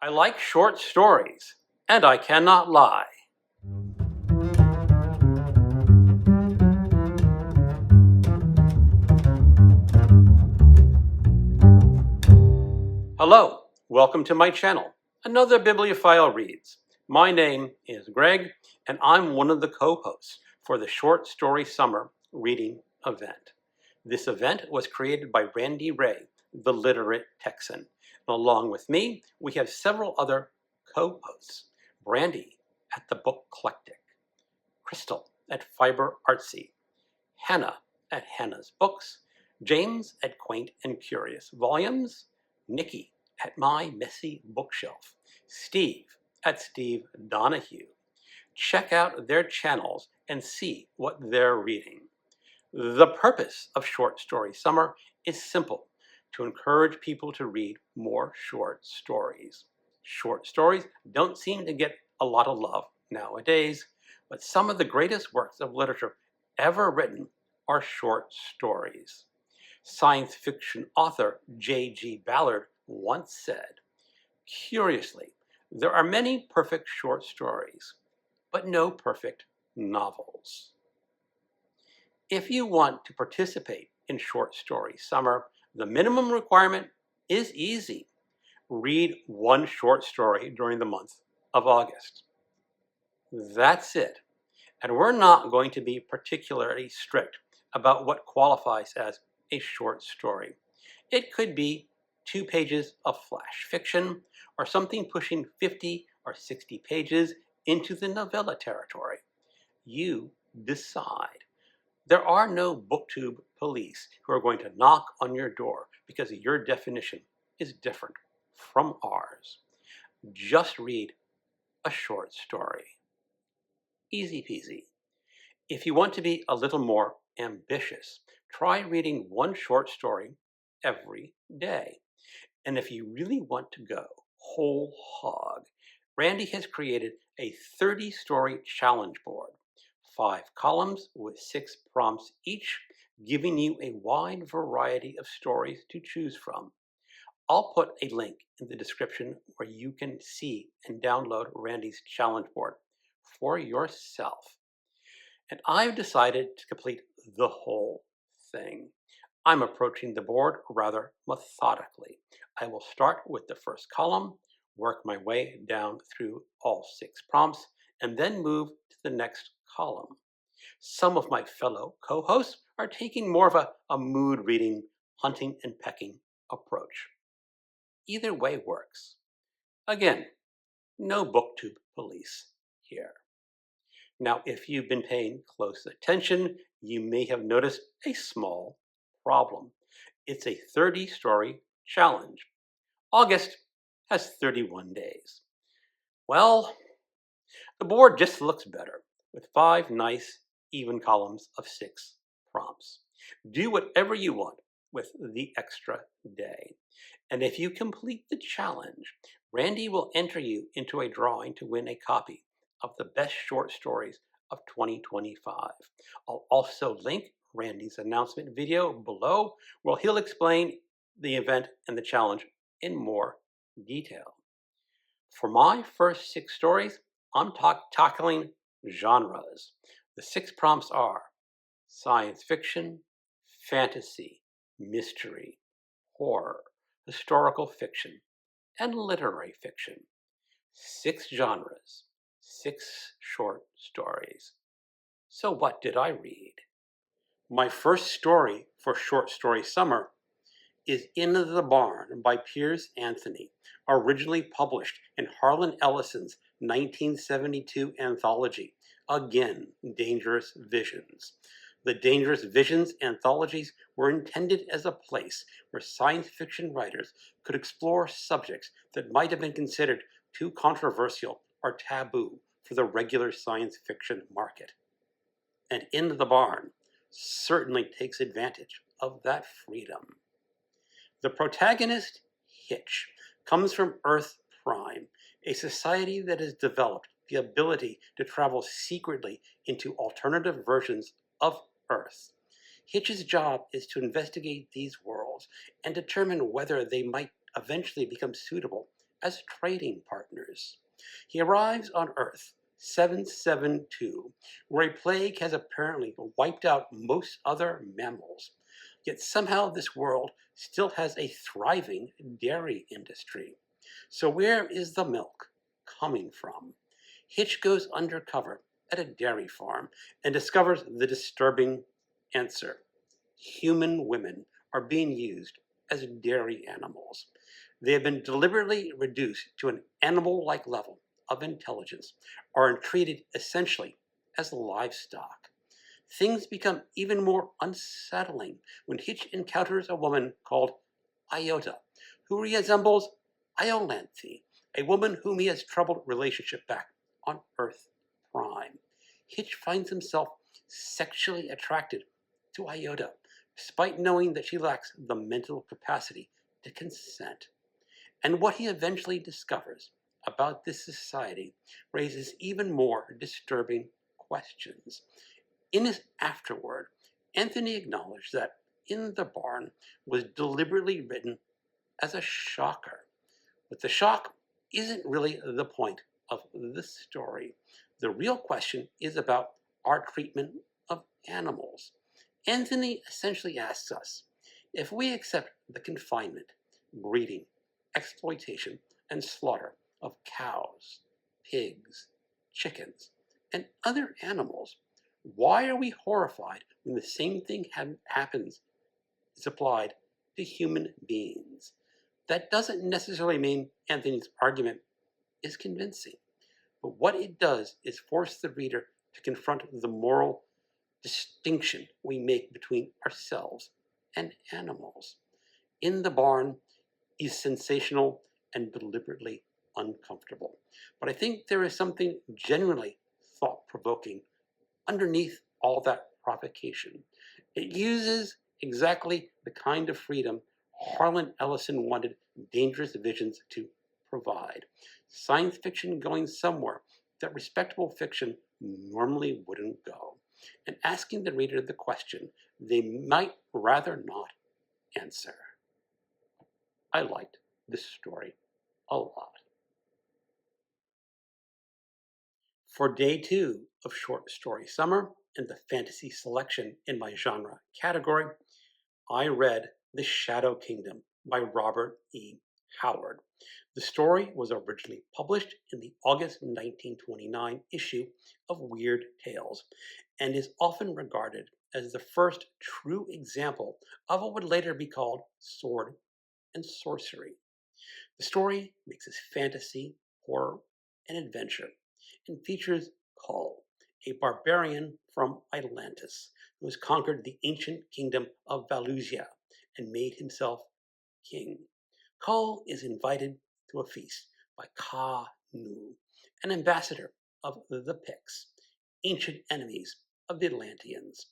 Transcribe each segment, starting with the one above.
I like short stories, and I cannot lie. Hello, welcome to my channel, Another Bibliophile Reads. My name is Greg, and I'm one of the co-hosts for the Short Story Summer Reading Event. This event was created by Brandy Ray, the literate Texan. And along with me, we have several other co-hosts. Brandy at the Booklectic, Crystal at Fiber Artsy, Hannah at Hannah's Books, James at Quaint and Curious Volumes, Nicky at My Messy Bookshelf, Steve at Steve Donahue. Check out their channels and see what they're reading. The purpose of Short Story Summer is simple: to encourage people to read more short stories. Short stories don't seem to get a lot of love nowadays, but some of the greatest works of literature ever written are short stories. Science fiction author J.G. Ballard once said, "Curiously, there are many perfect short stories, but no perfect novels." If you want to participate in Short Story Summer, the minimum requirement is easy. Read one short story during the month of August. That's it. And we're not going to be particularly strict about what qualifies as a short story. It could be 2 pages of flash fiction, or something pushing 50 or 60 pages into the novella territory. You decide. There are no booktube police who are going to knock on your door because your definition is different from ours. Just read a short story. Easy peasy. If you want to be a little more ambitious, try reading one short story every day. And if you really want to go whole hog, Brandy has created a 30-story challenge board. 5 columns with 6 prompts each, giving you a wide variety of stories to choose from. I'll put a link in the description where you can see and download Randy's challenge board for yourself. And I've decided to complete the whole thing. I'm approaching the board rather methodically. I will start with the first column, work my way down through all 6 prompts, and then move to the next column. Some of my fellow co-hosts are taking more of a mood reading, hunting and pecking approach. Either way works. Again, no booktube police here. Now, if you've been paying close attention, you may have noticed a small problem. It's a 30-story challenge. August has 31 days. Well, the board just looks better with 5 nice, even columns of 6 prompts. Do whatever you want with the extra day. And if you complete the challenge, Randy will enter you into a drawing to win a copy of the best short stories of 2025. I'll also link Randy's announcement video below, where he'll explain the event and the challenge in more detail. For my first 6 stories, I'm tackling genres. The 6 prompts are science fiction, fantasy, mystery, horror, historical fiction, and literary fiction. 6 genres, 6 short stories. So what did I read? My first story for Short Story Summer is In the Barn by Piers Anthony, originally published in Harlan Ellison's 1972 anthology, Again, Dangerous Visions. The Dangerous Visions anthologies were intended as a place where science fiction writers could explore subjects that might have been considered too controversial or taboo for the regular science fiction market. And In the Barn certainly takes advantage of that freedom. The protagonist, Hitch, comes from Earth Prime, a society that has developed the ability to travel secretly into alternative versions of Earth. Hitch's job is to investigate these worlds and determine whether they might eventually become suitable as trading partners. He arrives on Earth 772, where a plague has apparently wiped out most other mammals. Yet somehow this world still has a thriving dairy industry. So where is the milk coming from? Hitch goes undercover at a dairy farm and discovers the disturbing answer. Human women are being used as dairy animals. They have been deliberately reduced to an animal-like level of intelligence, are treated essentially as livestock. Things become even more unsettling when Hitch encounters a woman called Iota, who resembles Iolanthe, a woman whom he has troubled relationship back on Earth Prime. Hitch finds himself sexually attracted to Iota, despite knowing that she lacks the mental capacity to consent. And what he eventually discovers about this society raises even more disturbing questions. In his afterword, Anthony acknowledged that In the Barn was deliberately written as a shocker. But the shock isn't really the point of the story. The real question is about our treatment of animals. Anthony essentially asks us if we accept the confinement, breeding, exploitation, and slaughter of cows, pigs, chickens, and other animals, why are we horrified when the same thing happens is applied to human beings? That doesn't necessarily mean Anthony's argument is convincing, but what it does is force the reader to confront the moral distinction we make between ourselves and animals. In the Barn is sensational and deliberately uncomfortable, but I think there is something genuinely thought-provoking underneath all that provocation. It uses exactly the kind of freedom Harlan Ellison wanted Dangerous Visions to provide. Science fiction going somewhere that respectable fiction normally wouldn't go, and asking the reader the question they might rather not answer. I liked this story a lot. For day 2 of Short Story Summer and the fantasy selection in my genre category, I read The Shadow Kingdom by Robert E. Howard. The story was originally published in the August 1929 issue of Weird Tales and is often regarded as the first true example of what would later be called sword and sorcery. The story mixes fantasy, horror, and adventure and features Kull, a barbarian from Atlantis who has conquered the ancient kingdom of Valusia and made himself king. Kull is invited to a feast by Ka Nu, an ambassador of the Picts, ancient enemies of the Atlanteans.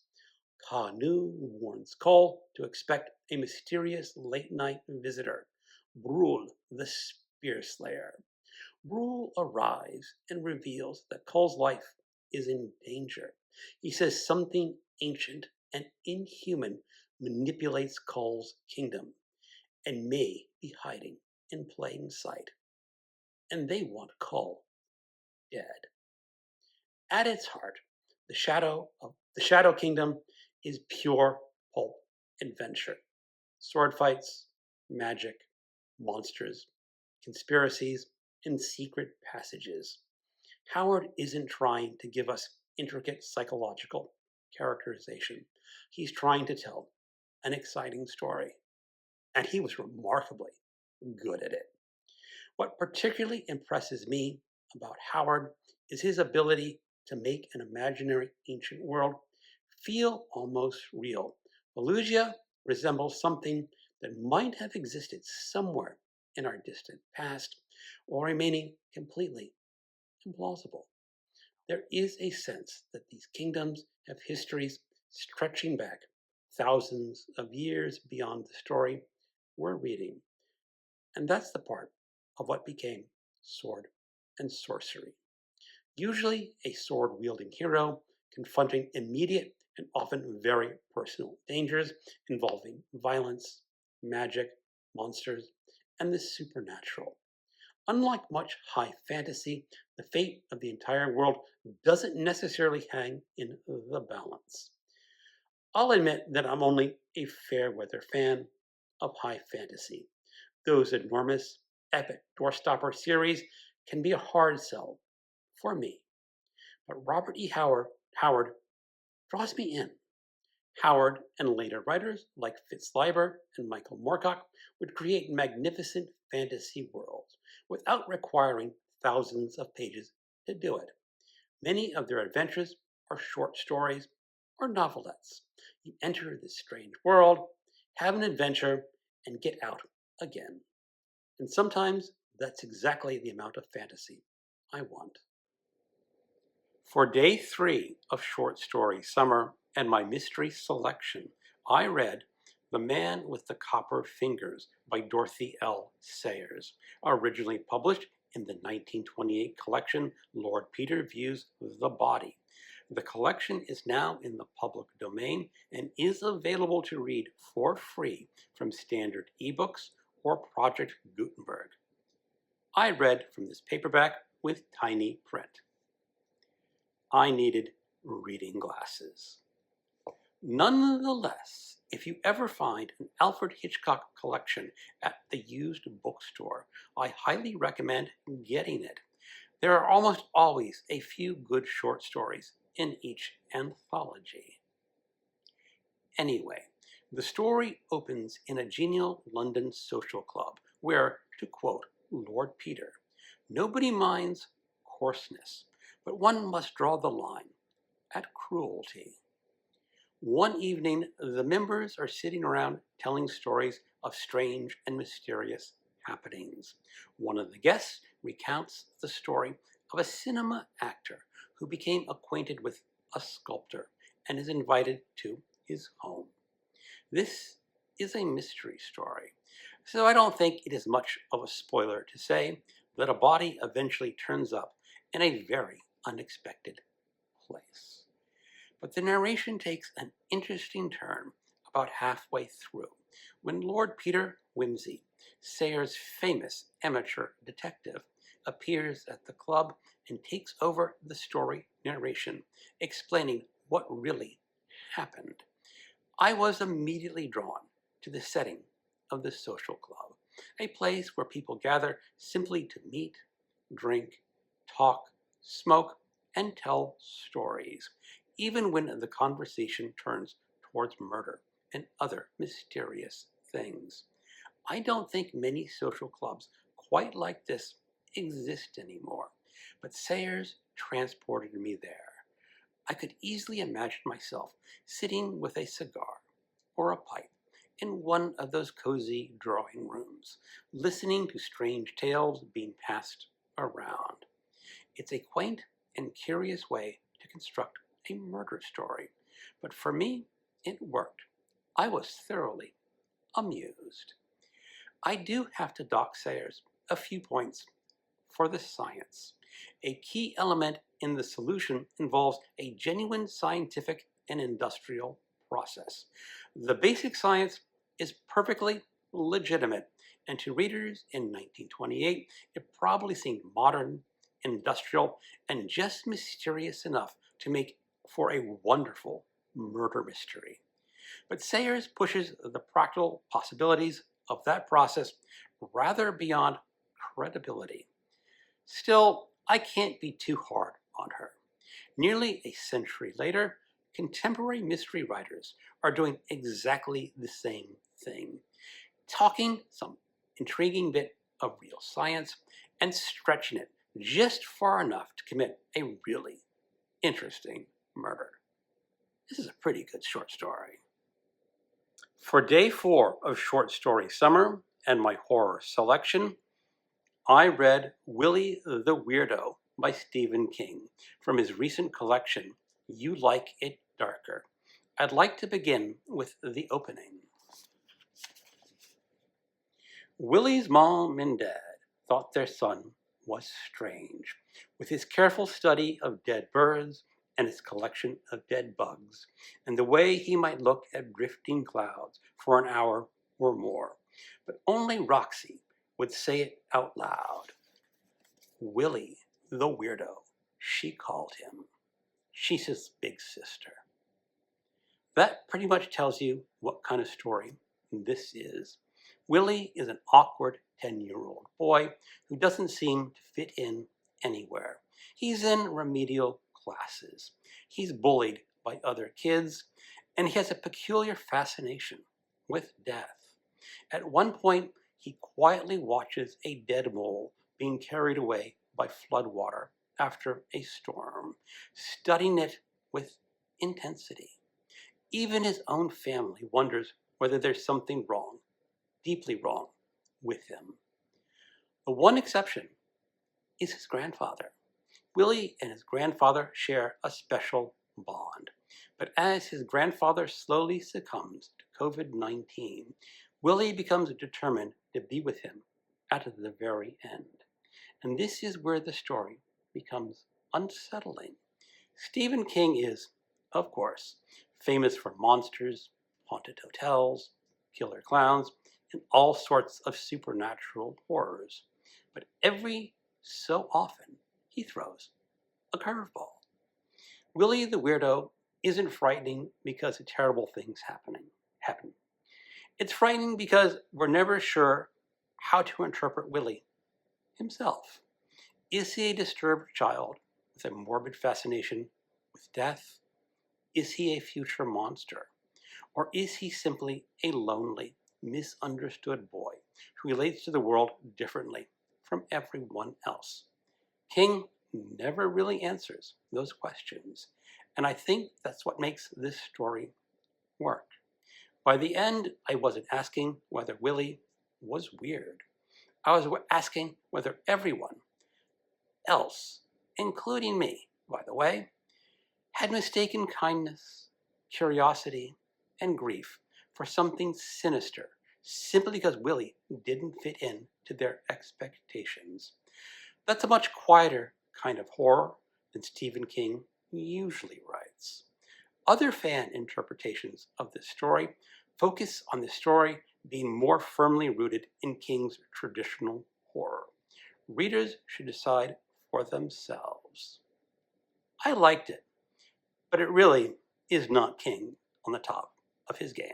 Ka Nu warns Kull to expect a mysterious late-night visitor, Brul the Spear Slayer. Brul arrives and reveals that Kull's life is in danger. He says something ancient and inhuman manipulates Kull's kingdom and may be hiding in plain sight. And they want Kull dead. At its heart, the Shadow Kingdom is pure pulp adventure. Sword fights, magic, monsters, conspiracies, and secret passages. Howard isn't trying to give us intricate psychological characterization. He's trying to tell an exciting story, and he was remarkably good at it. What particularly impresses me about Howard is his ability to make an imaginary ancient world feel almost real. Valusia resembles something that might have existed somewhere in our distant past, or remaining completely implausible. There is a sense that these kingdoms have histories stretching back thousands of years beyond the story we're reading. And that's the part of what became sword and sorcery. Usually a sword-wielding hero confronting immediate and often very personal dangers involving violence, magic, monsters, and the supernatural. Unlike much high fantasy, the fate of the entire world doesn't necessarily hang in the balance. I'll admit that I'm only a fair weather fan of high fantasy. Those enormous, epic doorstopper series can be a hard sell for me. But Robert E. Howard draws me in. Howard and later writers like Fitz Leiber and Michael Moorcock would create magnificent fantasy worlds without requiring thousands of pages to do it. Many of their adventures are short stories or novelettes. You enter this strange world, have an adventure, and get out again. And sometimes that's exactly the amount of fantasy I want. For day 3 of Short Story Summer and my mystery selection, I read The Man with the Copper Fingers by Dorothy L. Sayers, originally published in the 1928 collection Lord Peter Views the Body. The collection is now in the public domain and is available to read for free from Standard eBooks or Project Gutenberg. I read from this paperback with tiny print. I needed reading glasses. Nonetheless, if you ever find an Alfred Hitchcock collection at the used bookstore, I highly recommend getting it. There are almost always a few good short stories in each anthology. Anyway, the story opens in a genial London social club where, to quote Lord Peter, nobody minds coarseness, but one must draw the line at cruelty. One evening, the members are sitting around telling stories of strange and mysterious happenings. One of the guests recounts the story of a cinema actor who became acquainted with a sculptor and is invited to his home. This is a mystery story, so I don't think it is much of a spoiler to say that a body eventually turns up in a very unexpected place. But the narration takes an interesting turn about halfway through when Lord Peter Wimsey, Sayers' famous amateur detective, appears at the club and takes over the story narration, explaining what really happened. I was immediately drawn to the setting of the social club, a place where people gather simply to meet, drink, talk, smoke, and tell stories, even when the conversation turns towards murder and other mysterious things. I don't think many social clubs quite like this exist anymore, but Sayers transported me there. I could easily imagine myself sitting with a cigar or a pipe in one of those cozy drawing rooms, listening to strange tales being passed around. It's a quaint and curious way to construct a murder story, but for me, it worked. I was thoroughly amused. I do have to dock Sayers a few points for the science. A key element in the solution involves a genuine scientific and industrial process. The basic science is perfectly legitimate, and to readers in 1928, it probably seemed modern, industrial, and just mysterious enough to make for a wonderful murder mystery. But Sayers pushes the practical possibilities of that process rather beyond credibility. Still, I can't be too hard on her. Nearly a century later, contemporary mystery writers are doing exactly the same thing, talking some intriguing bit of real science and stretching it just far enough to commit a really interesting murder. This is a pretty good short story. For day 4 of Short Story Summer and my horror selection, I read Willie the Weirdo by Stephen King from his recent collection, You Like It Darker. I'd like to begin with the opening. Willie's mom and dad thought their son was strange. With his careful study of dead birds and his collection of dead bugs, and the way he might look at drifting clouds for an hour or more. But only Roxy would say it out loud. Willie the Weirdo, she called him. She's his big sister. That pretty much tells you what kind of story this is. Willie is an awkward 10-year-old boy who doesn't seem to fit in anywhere. He's in remedial classes. He's bullied by other kids, and he has a peculiar fascination with death. At one point, he quietly watches a dead mole being carried away by floodwater after a storm, studying it with intensity. Even his own family wonders whether there's something wrong, deeply wrong, with him. The one exception is his grandfather. Willie and his grandfather share a special bond. But as his grandfather slowly succumbs to COVID-19, Willie becomes determined to be with him at the very end. And this is where the story becomes unsettling. Stephen King is, of course, famous for monsters, haunted hotels, killer clowns, and all sorts of supernatural horrors. But every so often, he throws a curveball. Willie the Weirdo isn't frightening because of terrible things happen. It's frightening because we're never sure how to interpret Willie himself. Is he a disturbed child with a morbid fascination with death? Is he a future monster? Or is he simply a lonely, misunderstood boy who relates to the world differently from everyone else? King never really answers those questions, and I think that's what makes this story work. By the end, I wasn't asking whether Willie was weird. I was asking whether everyone else, including me, by the way, had mistaken kindness, curiosity, and grief for something sinister simply because Willie didn't fit in to their expectations. That's a much quieter kind of horror than Stephen King usually writes. Other fan interpretations of this story focus on the story being more firmly rooted in King's traditional horror. Readers should decide for themselves. I liked it, but it really is not King on the top of his game.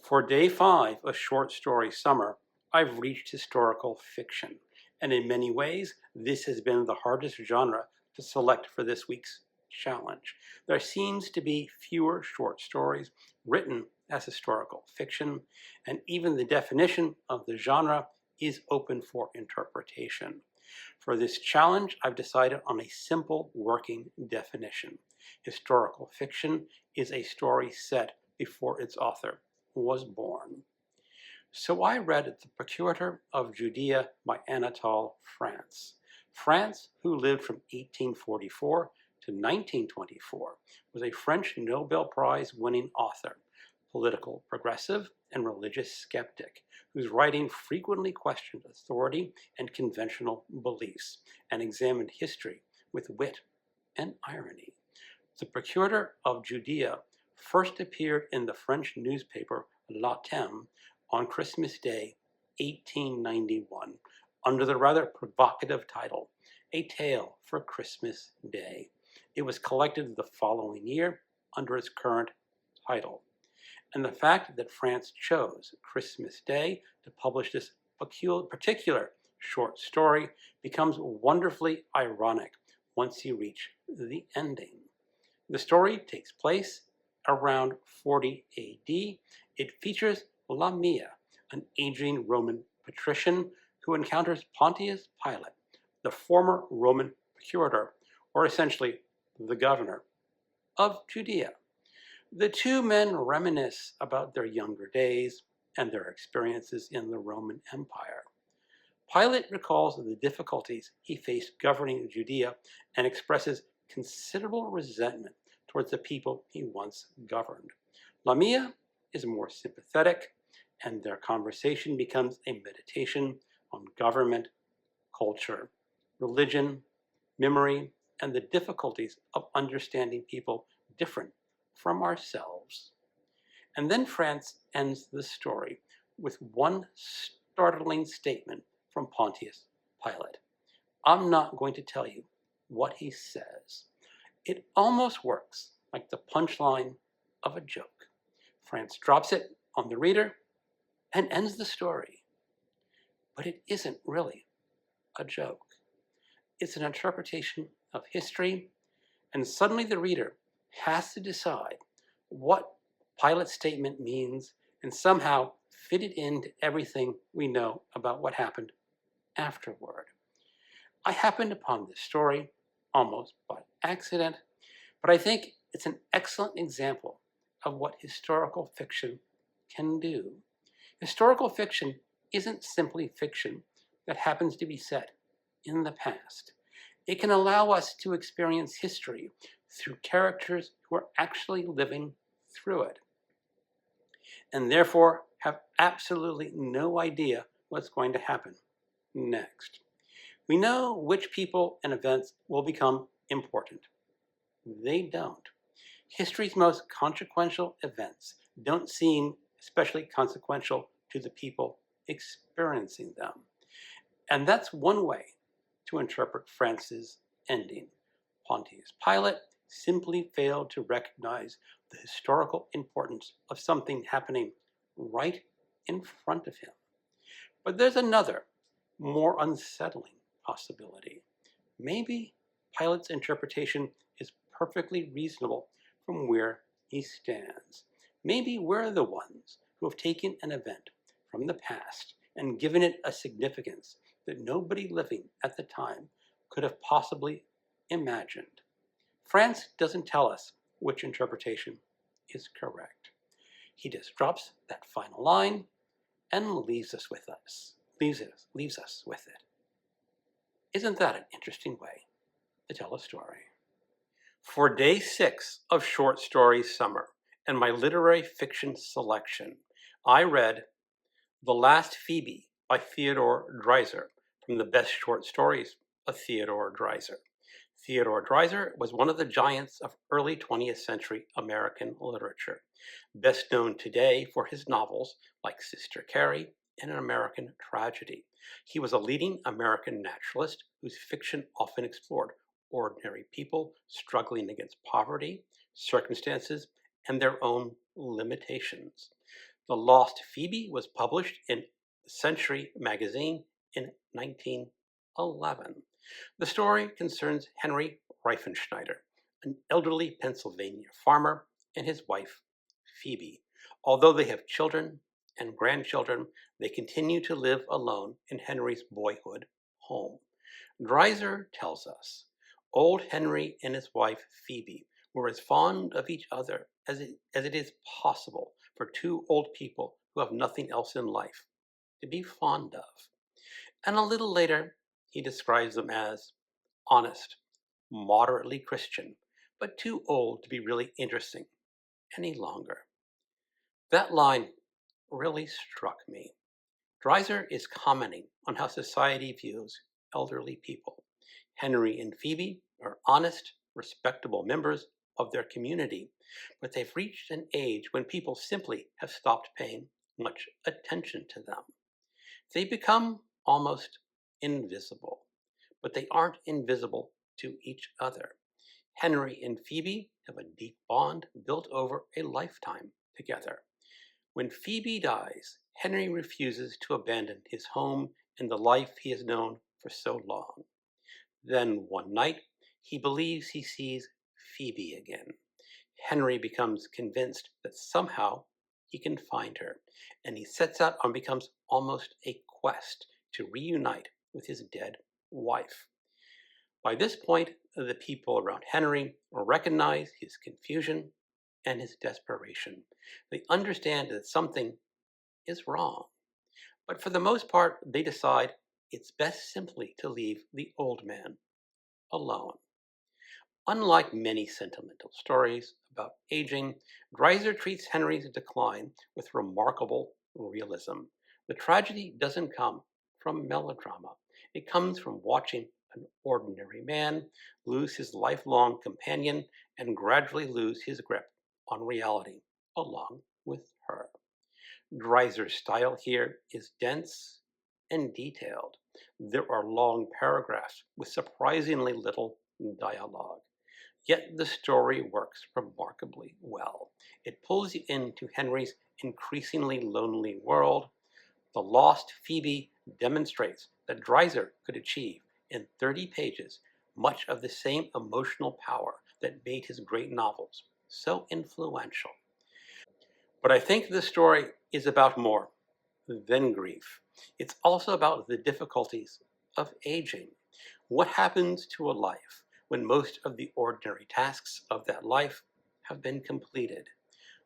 For day 5 of Short Story Summer, I've reached historical fiction, and in many ways, this has been the hardest genre to select for this week's challenge. There seems to be fewer short stories written as historical fiction, and even the definition of the genre is open for interpretation. For this challenge, I've decided on a simple working definition. Historical fiction is a story set before its author was born. So I read The Procurator of Judea by Anatole France. France, who lived from 1844 to 1924, was a French Nobel Prize winning author, political progressive, and religious skeptic, whose writing frequently questioned authority and conventional beliefs, and examined history with wit and irony. The Procurator of Judea first appeared in the French newspaper La Thème on Christmas Day, 1891, under the rather provocative title, A Tale for Christmas Day. It was collected the following year under its current title. And the fact that France chose Christmas Day to publish this particular short story becomes wonderfully ironic once you reach the ending. The story takes place around 40 AD. It features Lamia, an aging Roman patrician who encounters Pontius Pilate, the former Roman procurator, or essentially the governor of Judea. The two men reminisce about their younger days and their experiences in the Roman Empire. Pilate recalls the difficulties he faced governing Judea and expresses considerable resentment towards the people he once governed. Lamia is more sympathetic, and their conversation becomes a meditation on government, culture, religion, memory, and the difficulties of understanding people different from ourselves. And then France ends the story with one startling statement from Pontius Pilate. I'm not going to tell you what he says. It almost works like the punchline of a joke. France drops it on the reader and ends the story. But it isn't really a joke. It's an interpretation of history, and suddenly the reader has to decide what Pilate's statement means and somehow fit it into everything we know about what happened afterward. I happened upon this story almost by accident, but I think it's an excellent example of what historical fiction can do. Historical fiction isn't simply fiction that happens to be set in the past. It can allow us to experience history through characters who are actually living through it, and therefore have absolutely no idea what's going to happen next. We know which people and events will become important. They don't. History's most consequential events don't seem especially consequential to the people experiencing them. And that's one way to interpret France's ending. Pontius Pilate simply failed to recognize the historical importance of something happening right in front of him. But there's another, more unsettling possibility. Maybe Pilate's interpretation is perfectly reasonable from where he stands. Maybe we're the ones who have taken an event from the past and given it a significance that nobody living at the time could have possibly imagined. France doesn't tell us which interpretation is correct. He just drops that final line and leaves us with it. Isn't that an interesting way to tell a story? For day 6 of Short Stories Summer and my literary fiction selection, I read The Last Phoebe by Theodore Dreiser from the best short stories of Theodore Dreiser. Theodore Dreiser was one of the giants of early 20th century American literature, best known today for his novels like Sister Carrie and An American Tragedy. He was a leading American naturalist whose fiction often explored ordinary people struggling against poverty, circumstances, and their own limitations. The Lost Phoebe was published in Century magazine in 1911. The story concerns Henry Reifenschneider, an elderly Pennsylvania farmer, and his wife, Phoebe. Although they have children and grandchildren, they continue to live alone in Henry's boyhood home. Dreiser tells us, old Henry and his wife, Phoebe, were as fond of each other as it is possible for two old people who have nothing else in life to be fond of. And a little later, he describes them as honest, moderately Christian, but too old to be really interesting any longer. That line really struck me. Dreiser is commenting on how society views elderly people. Henry and Phoebe are honest, respectable members of their community, but they've reached an age when people simply have stopped paying much attention to them. They become almost invisible, but they aren't invisible to each other. Henry and Phoebe have a deep bond built over a lifetime together. When Phoebe dies, Henry refuses to abandon his home and the life he has known for so long. Then one night, he believes he sees Phoebe again. Henry becomes convinced that somehow he can find her, and he sets out on becomes almost a quest to reunite with his dead wife. By this point, the people around Henry recognize his confusion and his desperation. They understand that something is wrong, but for the most part, they decide it's best simply to leave the old man alone. Unlike many sentimental stories about aging, Dreiser treats Henry's decline with remarkable realism. The tragedy doesn't come from melodrama. It comes from watching an ordinary man lose his lifelong companion and gradually lose his grip on reality along with her. Dreiser's style here is dense and detailed. There are long paragraphs with surprisingly little dialogue. Yet the story works remarkably well. It pulls you into Henry's increasingly lonely world. The lost Phoebe demonstrates that Dreiser could achieve in 30 pages much of the same emotional power that made his great novels so influential. But I think this story is about more than grief. It's also about the difficulties of aging. What happens to a life when most of the ordinary tasks of that life have been completed?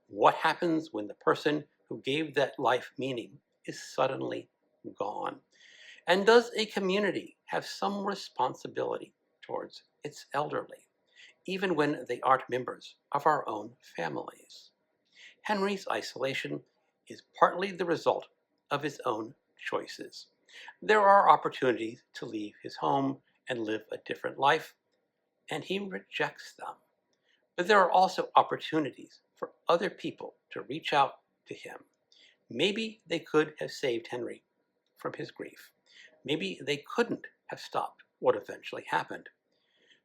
What happens when the person who gave that life meaning is suddenly gone? And does a community have some responsibility towards its elderly, even when they aren't members of our own families? Henry's isolation is partly the result of his own choices. There are opportunities to leave his home and live a different life, and he rejects them. But there are also opportunities for other people to reach out to him. Maybe they could have saved Henry from his grief. Maybe they couldn't have stopped what eventually happened.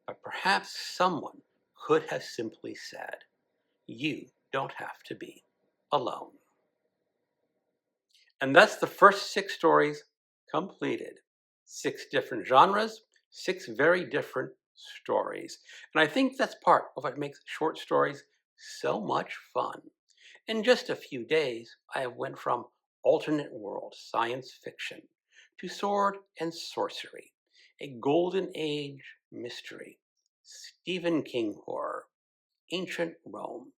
But perhaps someone could have simply said, "You don't have to be alone." And that's the first 6 stories completed. 6 different genres, 6 very different stories. And I think that's part of what makes short stories so much fun. In just a few days, I have went from alternate world science fiction to sword and sorcery, a golden age mystery, Stephen King horror, ancient Rome,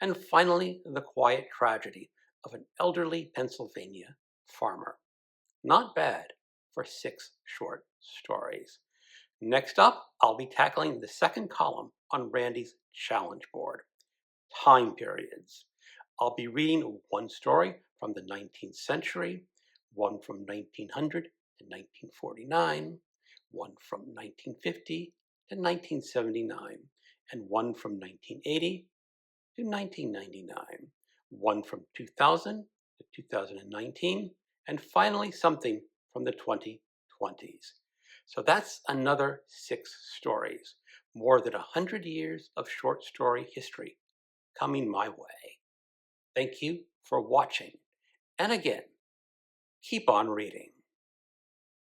and finally the quiet tragedy of an elderly Pennsylvania farmer. Not bad for 6 short stories. Next up, I'll be tackling the second column on Brandy's challenge board, time periods. I'll be reading one story from the 19th century, one from 1900 to 1949, one from 1950 to 1979, and one from 1980 to 1999, one from 2000 to 2019, and finally something from the 2020s. So that's another 6 stories, more than 100 years of short story history coming my way. Thank you for watching, and again, keep on reading.